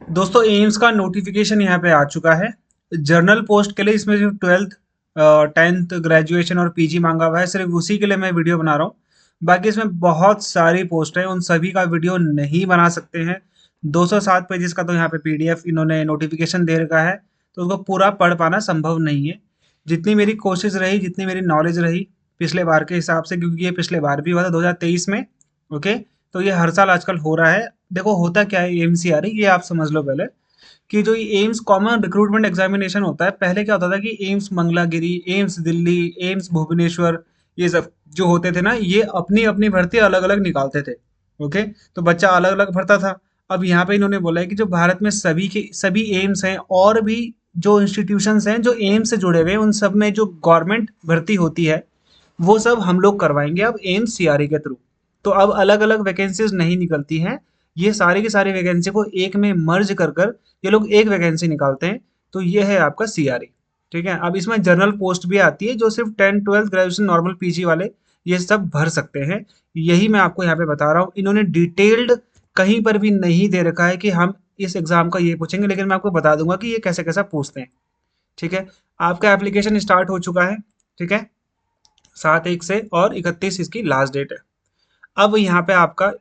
दोस्तों एम्स का नोटिफिकेशन यहाँ पे आ चुका है। जर्नल पोस्ट के लिए इसमें जो 12th 10th ग्रेजुएशन और पीजी मांगा हुआ है, सिर्फ उसी के लिए मैं वीडियो बना रहा हूँ। बाकी इसमें बहुत सारी पोस्ट है, उन सभी का वीडियो नहीं बना सकते हैं। 207 पेजेस का तो यहाँ पे पीडीएफ इन्होंने नोटिफिकेशन दे रखा है, तो उसको पूरा पढ़ पाना संभव नहीं है। जितनी मेरी कोशिश रही, जितनी मेरी नॉलेज रही पिछले बार के हिसाब से, क्योंकि ये पिछले बार भी हुआ था 2023 में। ओके, तो ये हर साल आजकल हो रहा है। देखो होता क्या है एमसीआर, ये आप समझ लो पहले कि जो ये एम्स कॉमन रिक्रूटमेंट एग्जामिनेशन होता है, पहले क्या होता था कि AIIMS Mangalagiri, AIIMS Delhi, AIIMS Bhubaneswar, ये सब जो होते थे ना, ये अपनी अपनी भर्ती अलग अलग निकालते थे। ओके, तो बच्चा अलग अलग भरता था। अब यहाँ पे इन्होंने बोला है कि जो भारत में सभी के सभी एम्स हैं, और भी जो इंस्टीट्यूशंस हैं जो एम्स से जुड़े हुए हैं, उन सब में जो गवर्नमेंट भर्ती होती है वो सब हम लोग करवाएंगे अब एम्स सीआरई के थ्रू। तो अब अलग अलग वैकेंसीज नहीं निकलती हैं, ये सारी की सारी वैकेंसी को एक में मर्ज कर कर ये लोग एक वैकेंसी निकालते हैं। तो ये है आपका सीआरई। ठीक है, अब इसमें जनरल पोस्ट भी आती है, जो सिर्फ 10th 12th graduation normal PG वाले ये सब भर सकते हैं। यही मैं आपको यहाँ पे बता रहा हूँ। इन्होंने डिटेल्ड कहीं पर भी नहीं दे रखा है कि हम इस एग्जाम का ये पूछेंगे, लेकिन मैं आपको बता दूंगा कि ये कैसे कैसा पूछते हैं। ठीक है, आपका एप्लीकेशन स्टार्ट हो चुका है। ठीक है, 7/1 से, और 31 इसकी लास्ट डेट है। अब यहाँ पे आपका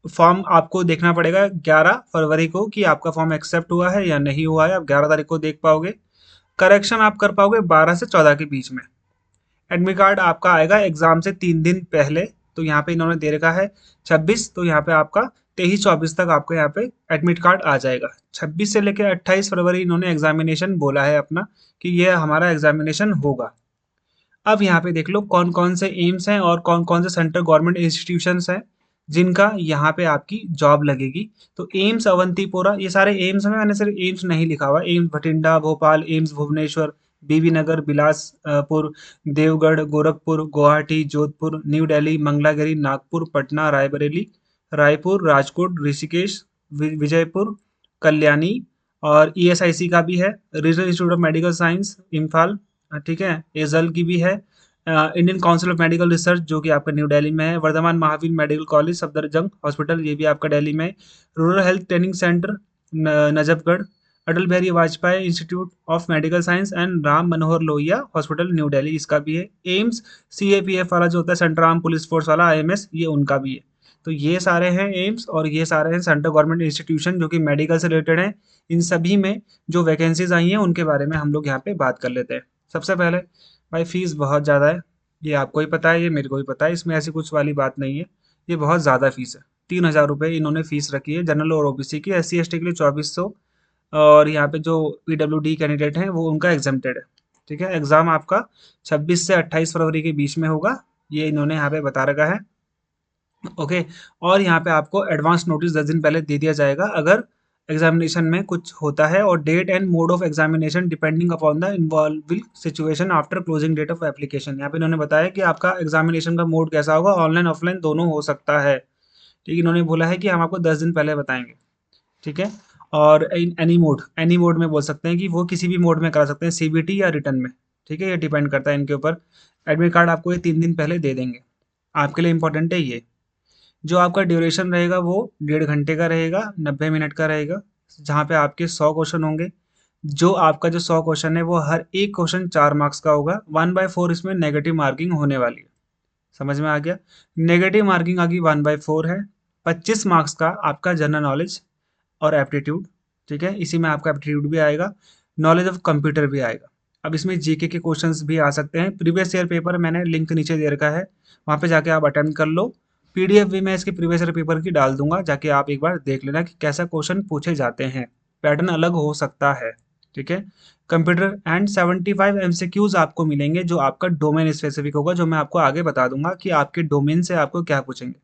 फॉर्म आपको देखना पड़ेगा 11 फरवरी को कि आपका फॉर्म एक्सेप्ट हुआ है या नहीं हुआ है। आप 11 तारीख को देख पाओगे। करेक्शन आप कर पाओगे 12 से 14 के बीच में। एडमिट कार्ड आपका आएगा एग्जाम से 3 दिन पहले। तो यहाँ पे इन्होंने दे रखा है 26, तो यहाँ पे आपका 23-24 तक आपका यहाँ पे एडमिट कार्ड आ जाएगा। 26 से लेकर 28 फरवरी इन्होंने एग्जामिनेशन बोला है अपना, कि ये हमारा एग्जामिनेशन होगा। अब यहाँ पे देख लो कौन कौन से एम्स हैं और कौन कौन से सेंट्रल गवर्नमेंट इंस्टीट्यूशंस हैं जिनका यहाँ पे आपकी जॉब लगेगी। तो एम्स अवंतीपोरा, ये सारे एम्स में मैंने सिर्फ एम्स नहीं लिखा हुआ, एम्स भटिंडा भोपाल, एम्स भुवनेश्वर, बीबी नगर, बिलासपुर, देवगढ़, गोरखपुर, गुवाहाटी, जोधपुर, न्यू दिल्ली, मंगलागिरी, नागपुर, पटना, रायबरेली, रायपुर, राजकोट, ऋषिकेश, विजयपुर, कल्याणी, और ईएसआईसी का भी है, regional institute of medical science Imphal. ठीक है, एजल की भी है, Indian council of medical research जो कि आपका न्यू दिल्ली में है, Vardhman Mahavir medical college Safdarjung hospital ये भी आपका दिल्ली में है, rural health training centre Najafgarh, Atal Bihari Vajpayee institute of medical science and Ram Manohar Lohia hospital new Delhi इसका भी है, एम्स सीएपीएफ वाला जो होता है सेंट्रल आर्म पुलिस फोर्स वाला आईएमएस, ये उनका भी है। तो ये सारे हैं एम्स, और ये सारे हैं सेंट्रल गवर्नमेंट इंस्टीट्यूशन जो कि मेडिकल से रिलेटेड हैं। इन सभी में जो वैकेंसीज आई हैं उनके बारे में हम लोग यहाँ पे बात कर लेते हैं। सबसे पहले भाई फीस बहुत ज़्यादा है, ये आपको ही पता है, ये मेरे को भी पता है, इसमें ऐसी कुछ वाली बात नहीं है। ये बहुत ज़्यादा फीस है, 3,000 रुपये इन्होंने फीस रखी है जनरल और ओबीसी की। SC ST के लिए 2400, और यहाँ पे जो PWD कैंडिडेट हैं वो उनका एग्जाम्प्टेड है। ठीक है, एग्ज़ाम आपका 26 से 28 फरवरी के बीच में होगा, ये इन्होंने यहाँ पे बता रखा है। ओके, और यहाँ पे आपको एडवांस नोटिस 10 दिन पहले दे दिया जाएगा अगर एग्जामिनेशन में कुछ होता है, और date and mode of examination depending upon the involving situation after closing date of application. यहाँ पे इन्होंने बताया कि आपका एग्जामिनेशन का मोड कैसा होगा, ऑनलाइन ऑफलाइन दोनों हो सकता है। ठीक, इन्होंने बोला है कि हम आपको 10 दिन पहले बताएंगे। ठीक है, और एनी मोड में बोल सकते हैं कि वो किसी भी मोड में करा सकते हैं, CBT या रिटर्न में। ठीक है, ये डिपेंड करता है इनके ऊपर। एडमिट कार्ड आपको ये 3 दिन पहले दे देंगे। आपके लिए इंपॉर्टेंट है ये। जो आपका ड्यूरेशन रहेगा वो 1.5 घंटे का रहेगा, 90 मिनट का रहेगा, जहाँ पे आपके 100 क्वेश्चन होंगे। जो आपका जो 100 क्वेश्चन है वो हर एक क्वेश्चन 4 मार्क्स का होगा। 1/4 इसमें नेगेटिव मार्किंग होने वाली है। समझ में आ गया? नेगेटिव मार्किंग आ गई 1/4 है। 25 मार्क्स का आपका जनरल नॉलेज और एप्टीट्यूड। ठीक है, इसी में आपका एप्टीट्यूड भी आएगा, नॉलेज ऑफ कंप्यूटर भी आएगा। अब इसमें जीके के क्वेश्चंस भी आ सकते हैं। प्रीवियस ईयर पेपर मैंने लिंक नीचे दे रखा है, वहाँ पे जाके आप अटेम्प्ट कर लो। पीडीएफ भी मैं इसके प्रीवियस ईयर पेपर की डाल दूंगा, जाके आप एक बार देख लेना कि कैसा क्वेश्चन पूछे जाते हैं। पैटर्न अलग हो सकता है। ठीक है, कंप्यूटर एंड 75 एमसीक्यूज आपको मिलेंगे जो आपका डोमेन स्पेसिफिक होगा, जो मैं आपको आगे बता दूंगा कि आपके डोमेन से आपको क्या पूछेंगे।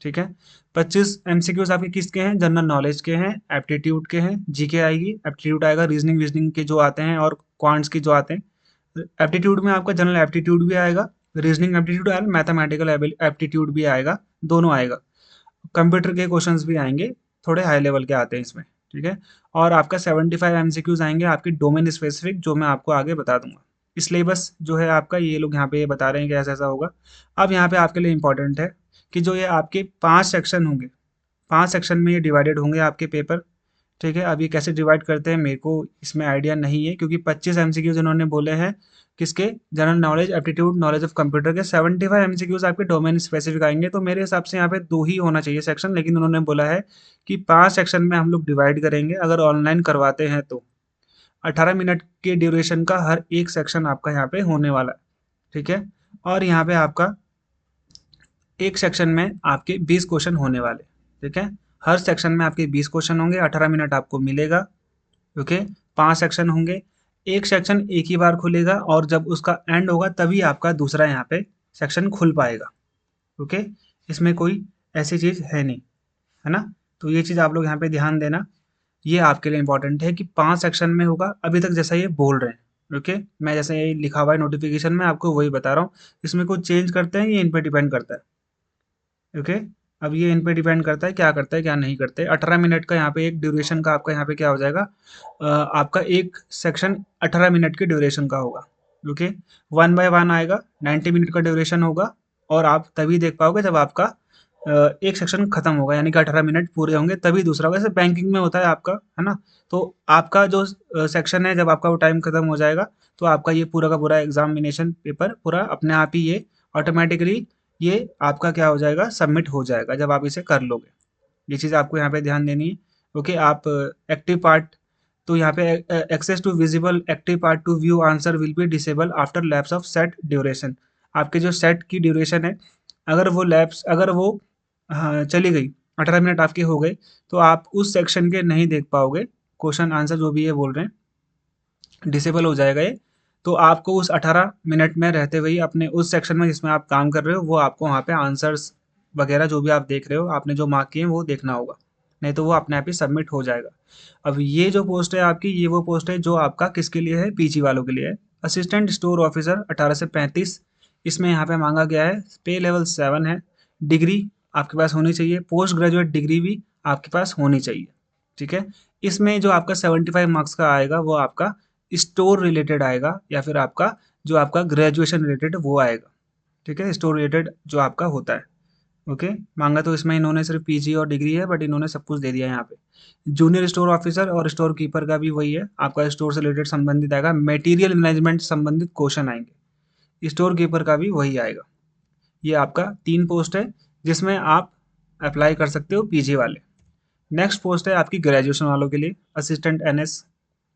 ठीक है, 25 एमसीक्यूज आपके किसके हैं, जनरल नॉलेज के हैं, एप्टीट्यूड के हैं, जीके आएगी, एप्टीट्यूड आएगा, रीजनिंग वीजनिंग के जो आते हैं और क्वांट्स के जो आते हैं। एप्टीट्यूड में आपका जनरल एप्टीट्यूड भी आएगा, रीजनिंग एप्टीट्यूड आएगा, मैथमेटिकल एप्टीट्यूड भी आएगा, दोनों आएगा। कंप्यूटर के क्वेश्चंस भी आएंगे, थोड़े हाई लेवल के आते हैं इसमें। ठीक है, और आपका 75 एमसीक्यूज आएंगे आपके डोमेन स्पेसिफिक, जो मैं आपको आगे बता दूंगा। सिलेबस जो है आपका, ये लोग यहाँ पे बता रहे हैं कि ऐसा ऐसा होगा। अब यहाँ पे आपके लिए इंपॉर्टेंट है कि जो ये आपके 5 सेक्शन होंगे, 5 सेक्शन में ये डिवाइडेड होंगे आपके पेपर। ठीक है, अब ये कैसे डिवाइड करते हैं मेरे को इसमें आइडिया नहीं है, क्योंकि 25 एमसीक्यूज इन्होंने बोले हैं किसके, general knowledge, aptitude, knowledge of computer के। 75 एमसीक्यूज आपके डोमेन स्पेसिफिक आएंगे, तो मेरे हिसाब से यहाँ पे 2 ही होना चाहिए सेक्शन, लेकिन उन्होंने बोला है कि 5 सेक्शन में हम लोग डिवाइड करेंगे अगर ऑनलाइन करवाते हैं तो। 18 मिनट के ड्यूरेशन का हर एक सेक्शन आपका यहाँ पे होने वाला है। ठीक है, और यहाँ पे आपका एक सेक्शन में आपके 20 क्वेश्चन होने वाले। ठीक है, हर सेक्शन में आपके 20 क्वेश्चन होंगे, 18 मिनट आपको मिलेगा। ओके, 5 सेक्शन होंगे, एक सेक्शन एक ही बार खुलेगा और जब उसका एंड होगा तभी आपका दूसरा यहाँ पे सेक्शन खुल पाएगा। ओके, इसमें कोई ऐसी चीज़ है नहीं, है ना। तो ये चीज़ आप लोग यहाँ पे ध्यान देना, ये आपके लिए इंपॉर्टेंट है कि 5 सेक्शन में होगा अभी तक जैसा ये बोल रहे हैं। ओके, मैं जैसे ये लिखा हुआ है नोटिफिकेशन में आपको वही बता रहा हूँ, इसमें कुछ चेंज करते हैं ये इन पे डिपेंड करता है। ओके, अब ये इन पे डिपेंड करता है क्या करता है क्या नहीं करते। 18 मिनट का यहाँ पे एक ड्यूरेशन का आपका यहाँ पे क्या हो जाएगा, आपका एक सेक्शन 18 मिनट के ड्यूरेशन का होगा। ओके, 1 बाय 1 आएगा, 90 मिनट का ड्यूरेशन होगा, और आप तभी देख पाओगे जब आपका एक सेक्शन खत्म होगा, यानी कि 18 मिनट पूरे होंगे तभी दूसरा होगा। जैसे बैंकिंग में होता है आपका, है ना। तो आपका जो सेक्शन है जब आपका वो टाइम खत्म हो जाएगा तो आपका ये पूरा का पूरा एग्जामिनेशन पेपर पूरा अपने आप ही ये ऑटोमेटिकली ये आपका क्या हो जाएगा, सबमिट हो जाएगा जब आप इसे कर लोगे। ये चीज़ आपको यहाँ पे ध्यान देनी है। ओके, आप एक्टिव पार्ट, तो यहाँ पे access to visible active part to view answer will be disable after lapse of set duration. आपके जो सेट की ड्यूरेशन है, अगर वो हाँ चली गई, 18 मिनट आपके हो गए, तो आप उस सेक्शन के नहीं देख पाओगे, क्वेश्चन आंसर जो भी ये बोल रहे हैं डिसेबल हो जाएगा ये। तो आपको उस 18 मिनट में रहते हुए ही अपने उस सेक्शन में जिसमें आप काम कर रहे हो वो आपको वहाँ पे आंसर्स वगैरह जो भी आप देख रहे हो आपने जो मार्क किए हैं वो देखना होगा, नहीं तो वो अपने आप ही सबमिट हो जाएगा। अब ये जो पोस्ट है आपकी, ये वो पोस्ट है जो आपका किसके लिए है, पीजी वालों के लिए है। असिस्टेंट स्टोर ऑफिसर 18 से 35, इसमें यहाँ पे मांगा गया है, पे लेवल 7 है, डिग्री आपके पास होनी चाहिए, पोस्ट ग्रेजुएट डिग्री भी आपके पास होनी चाहिए। ठीक है, इसमें जो आपका 75 मार्क्स का आएगा वो आपका स्टोर रिलेटेड आएगा, या फिर आपका जो आपका ग्रेजुएशन रिलेटेड वो आएगा। ठीक है, स्टोर रिलेटेड जो आपका होता है। ओके, मांगा तो इसमें इन्होंने सिर्फ पीजी और डिग्री है, बट इन्होंने सब कुछ दे दिया यहाँ पे। जूनियर स्टोर ऑफिसर और स्टोर कीपर का भी वही है, आपका स्टोर से रिलेटेड संबंधित आएगा, मटेरियल मैनेजमेंट संबंधित क्वेश्चन आएंगे, स्टोर कीपर का भी वही आएगा। ये आपका 3 पोस्ट है जिसमें आप अप्लाई कर सकते हो पीजी वाले। नेक्स्ट पोस्ट है आपकी ग्रेजुएशन वालों के लिए, असिस्टेंट एनएस,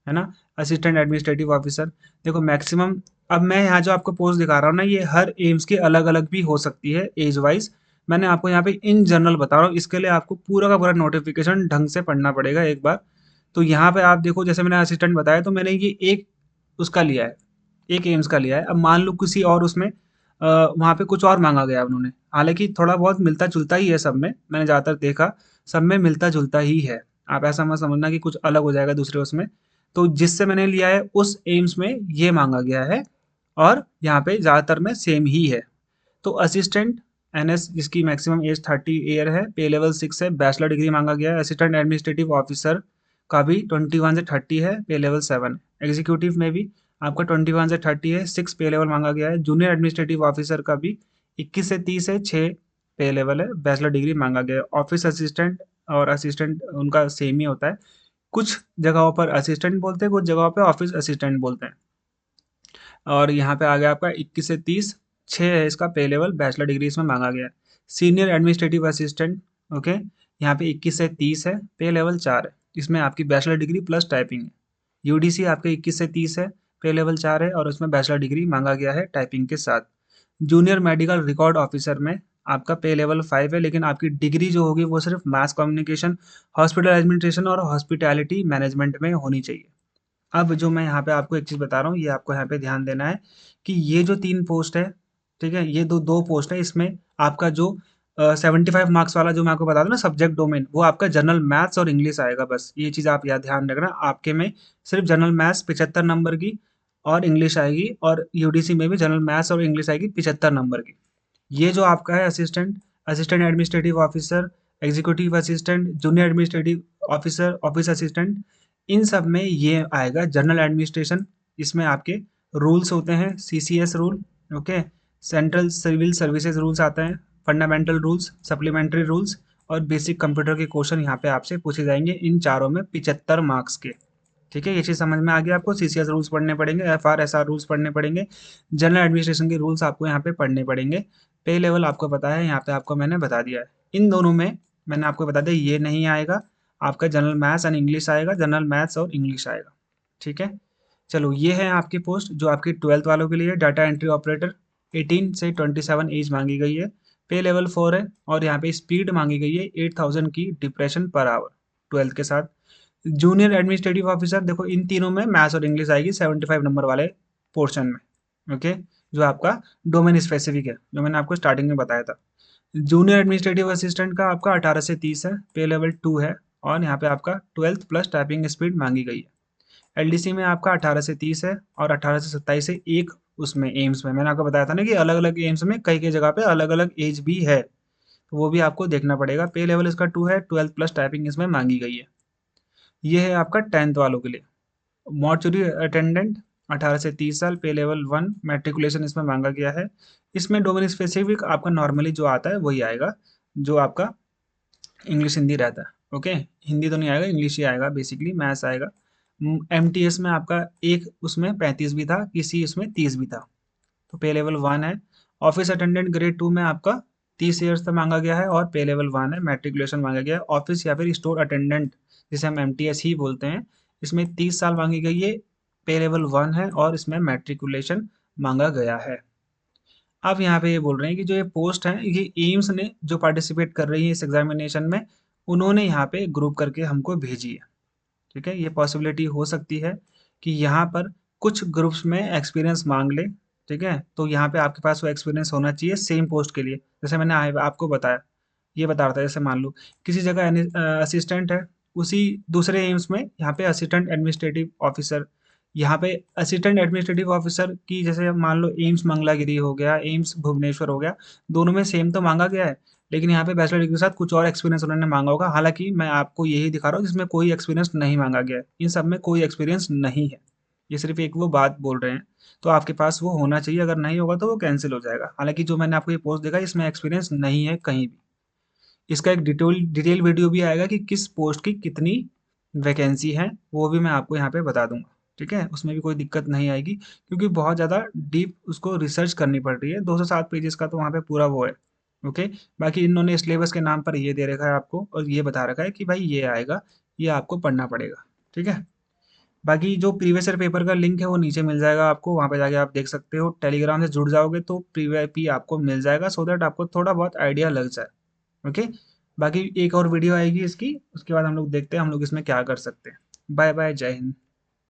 है ना, असिस्टेंट एडमिनिस्ट्रेटिव ऑफिसर। देखो मैक्सिमम, अब मैं यहाँ जो आपको पोस्ट दिखा रहा हूँ ना, ये हर एम्स के अलग अलग भी हो सकती है एज वाइज। मैंने आपको यहाँ पे इन जनरल बता रहा हूँ, इसके लिए आपको पूरा का पूरा नोटिफिकेशन ढंग से पढ़ना पड़ेगा एक बार। तो यहाँ पे आप देखो, जैसे मैंने असिस्टेंट बताया तो मैंने ये एक उसका लिया है, एक एम्स का लिया है। अब मान लो किसी और उसमें वहाँ पे कुछ और मांगा गया उन्होंने, हालांकि थोड़ा बहुत मिलता जुलता ही है सब में, मैंने ज़्यादातर देखा सब में मिलता जुलता ही है। आप ऐसा मत समझना कि कुछ अलग हो जाएगा दूसरे उसमें। तो जिससे मैंने लिया है उस एम्स में ये मांगा गया है, और यहाँ पे ज़्यादातर में सेम ही है। तो असिस्टेंट एनएस जिसकी मैक्सिमम एज 30 ईयर है, पे लेवल 6 है, बैचलर डिग्री मांगा गया है। असिस्टेंट एडमिनिस्ट्रेटिव ऑफिसर का भी 21 से 30 है, पे लेवल 7 है। एग्जीक्यूटिव में भी आपका 21 से 30 है, 6 पे लेवल मांगा गया है। जूनियर एडमिनिस्ट्रेटिव ऑफिसर का भी 21 से 30 है, 6 पे लेवल है, बैचलर डिग्री मांगा गया है। ऑफिस असिस्टेंट और असिस्टेंट उनका सेम ही होता है, कुछ जगहों पर असिस्टेंट बोलते हैं, कुछ जगहों पे ऑफिस असिस्टेंट बोलते हैं। और यहाँ पे आ गया आपका 21 से 30, 6 है इसका पे लेवल, बैचलर डिग्री इसमें मांगा गया है। सीनियर एडमिनिस्ट्रेटिव असिस्टेंट, ओके, यहाँ पे 21 से 30 है, पे लेवल 4 है, इसमें आपकी बैचलर डिग्री प्लस टाइपिंग है। यूडीसी आपके 21 से 30 है, पे लेवल 4 है, और उसमें बैचलर डिग्री मांगा गया है टाइपिंग के साथ। जूनियर मेडिकल रिकॉर्ड ऑफिसर में आपका पे लेवल 5 है, लेकिन आपकी डिग्री जो होगी वो सिर्फ मास कम्युनिकेशन, हॉस्पिटल एडमिनिस्ट्रेशन और हॉस्पिटैलिटी मैनेजमेंट में होनी चाहिए। अब जो मैं यहाँ पे आपको एक चीज़ बता रहा हूँ, ये आपको यहाँ पे ध्यान देना है कि ये जो 3 पोस्ट है, ठीक है, ये दो पोस्ट है, इसमें आपका जो 75 मार्क्स वाला जो मैं आपको बता दूँ ना सब्जेक्ट डोमेन, वो आपका जनरल मैथ्स और इंग्लिश आएगा। बस ये चीज़ आप याद ध्यान रखना, आपके में सिर्फ जनरल मैथ्स 75 नंबर की और इंग्लिश आएगी, और यूडीसी में भी जनरल मैथ्स और इंग्लिश आएगी 75 नंबर की। ये जो आपका है assistant, assistant administrative officer, executive assistant, junior administrative officer, office assistant, इन सब में ये आएगा जनरल एडमिनिस्ट्रेशन। इसमें आपके रूल्स होते हैं, CCS rule, okay, central civil services rules आते हैं, फंडामेंटल रूल्स, सप्लीमेंट्री रूल्स, और बेसिक कंप्यूटर के क्वेश्चन यहाँ पे आपसे पूछे जाएंगे इन चारों में 75 मार्क्स के। ठीक है, ये चीज़ समझ में आ गया आपको। सीसीएस रूल्स पढ़ने पड़ेंगे, एफआरएसआर रूल्स पढ़ने पड़ेंगे, जनरल एडमिनिस्ट्रेशन के रूल्स आपको यहाँ पे पढ़ने पड़ेंगे। पे लेवल आपको पता है, यहाँ पे आपको मैंने बता दिया है। इन दोनों में मैंने आपको बता दिया ये नहीं आएगा, आपका जनरल मैथ्स एंड इंग्लिश आएगा, जनरल मैथ्स और इंग्लिश आएगा। ठीक है, चलो ये है आपकी पोस्ट जो आपकी 12th वालों के लिए। डाटा एंट्री ऑपरेटर 18 से 27 एज मांगी गई है। पे लेवल 4 है और यहाँ पे स्पीड मांगी गई है 8000 की डिप्रेशन पर आवर 12th के साथ। जूनियर एडमिनिस्ट्रेटिव ऑफिसर, देखो इन तीनों में मैथ्स और इंग्लिश आएगी 75 नंबर वाले पोर्शन में। ओके, जो आपका डोमेन स्पेसिफिक है, जो मैंने आपको स्टार्टिंग में बताया था। जूनियर एडमिनिस्ट्रेटिव असिस्टेंट का आपका 18 से 30 है, पे लेवल 2 है और यहाँ पे आपका 12th प्लस टाइपिंग स्पीड मांगी गई है। एलडीसी में आपका 18 से 30 है और 18 से 27 है। एक उसमें एम्स में मैंने आपको बताया था ना कि अलग अलग एम्स में कई कई जगह पे अलग अलग एज भी है, तो वो भी आपको देखना पड़ेगा। पे लेवल इसका 2 है, 12th प्लस टाइपिंग इसमें मांगी गई है। ये है आपका 10th वालों के लिए। मॉर्चुरी अटेंडेंट 18 से 30 साल, पे लेवल 1, मैट्रिकुलेशन इसमें मांगा गया है। इसमें डोमेन स्पेसिफिक आपका नॉर्मली जो आता है वही आएगा, जो आपका इंग्लिश हिंदी रहता है। ओके, हिंदी तो नहीं आएगा, इंग्लिश ही आएगा, बेसिकली मैथ्स आएगा। एमटीएस में आपका एक उसमें 35 भी था, किसी उसमें 30 भी था, तो पे लेवल 1 है। ऑफिस अटेंडेंट ग्रेड 2 में आपका 30 ईयर्स तक मांगा गया है और पे लेवल 1 है, मैट्रिकुलेशन मांगा गया है। ऑफिस या फिर स्टोर अटेंडेंट जिसे हम एमटीएस ही बोलते हैं, इसमें 30 साल मांगी गई है, पे लेवल 1 है और इसमें मैट्रिकुलेशन मांगा गया है। अब यहाँ पे ये बोल रहे हैं कि जो ये पोस्ट है ये एम्स ने जो पार्टिसिपेट कर रही है इस एग्जामिनेशन में, उन्होंने यहाँ पे ग्रुप करके हमको भेजी है। ठीक है, ये पॉसिबिलिटी हो सकती है कि यहाँ पर कुछ ग्रुप्स में एक्सपीरियंस मांग ले। ठीक है, तो यहाँ पे आपके पास वो एक्सपीरियंस होना चाहिए सेम पोस्ट के लिए। जैसे मैंने आपको बताया, ये बता रहा था, जैसे मान लो किसी जगह असिस्टेंट है, उसी दूसरे एम्स में यहाँ पे असिस्टेंट एडमिनिस्ट्रेटिव ऑफिसर, यहाँ पे असिस्टेंट एडमिनिस्ट्रेटिव ऑफिसर की जैसे मान लो एम्स मंगलागिरी हो गया, एम्स भुवनेश्वर हो गया, दोनों में सेम तो मांगा गया है, लेकिन यहाँ पे बैचलर डिग्री के साथ कुछ और एक्सपीरियंस उन्होंने मांगा होगा। हालांकि मैं आपको यही दिखा रहा हूँ जिसमें कोई एक्सपीरियंस नहीं मांगा गया है, इन सब में कोई एक्सपीरियंस नहीं है, ये सिर्फ एक वो बात बोल रहे हैं। तो आपके पास वो होना चाहिए, अगर नहीं होगा तो वो कैंसिल हो जाएगा। हालांकि जो मैंने आपको ये पोस्ट देखा इसमें एक्सपीरियंस नहीं है कहीं भी। इसका एक डिटेल वीडियो भी आएगा कि किस पोस्ट की कितनी वैकेंसी है, वो भी मैं आपको यहाँ पे बता दूंगा। ठीक है, उसमें भी कोई दिक्कत नहीं आएगी, क्योंकि बहुत ज़्यादा डीप उसको रिसर्च करनी पड़ रही है। 207 पेजेस का तो वहाँ पे पूरा वो है। ओके, बाकी इन्होंने सिलेबस के नाम पर ये दे रखा है आपको और ये बता रखा है कि भाई ये आएगा, ये आपको पढ़ना पड़ेगा। ठीक है, बाकी जो प्रीवियस ईयर पेपर का लिंक है वो नीचे मिल जाएगा आपको, वहाँ पे जाके आप देख सकते हो। टेलीग्राम से जुड़ जाओगे तो प्रीवीआईपी आपको मिल जाएगा, सो दैट आपको थोड़ा बहुत आइडिया लग जाए। ओके, बाकी एक और वीडियो आएगी इसकी, उसके बाद हम लोग देखते हैं हम लोग इसमें क्या कर सकते हैं। बाय बाय, जय हिंद।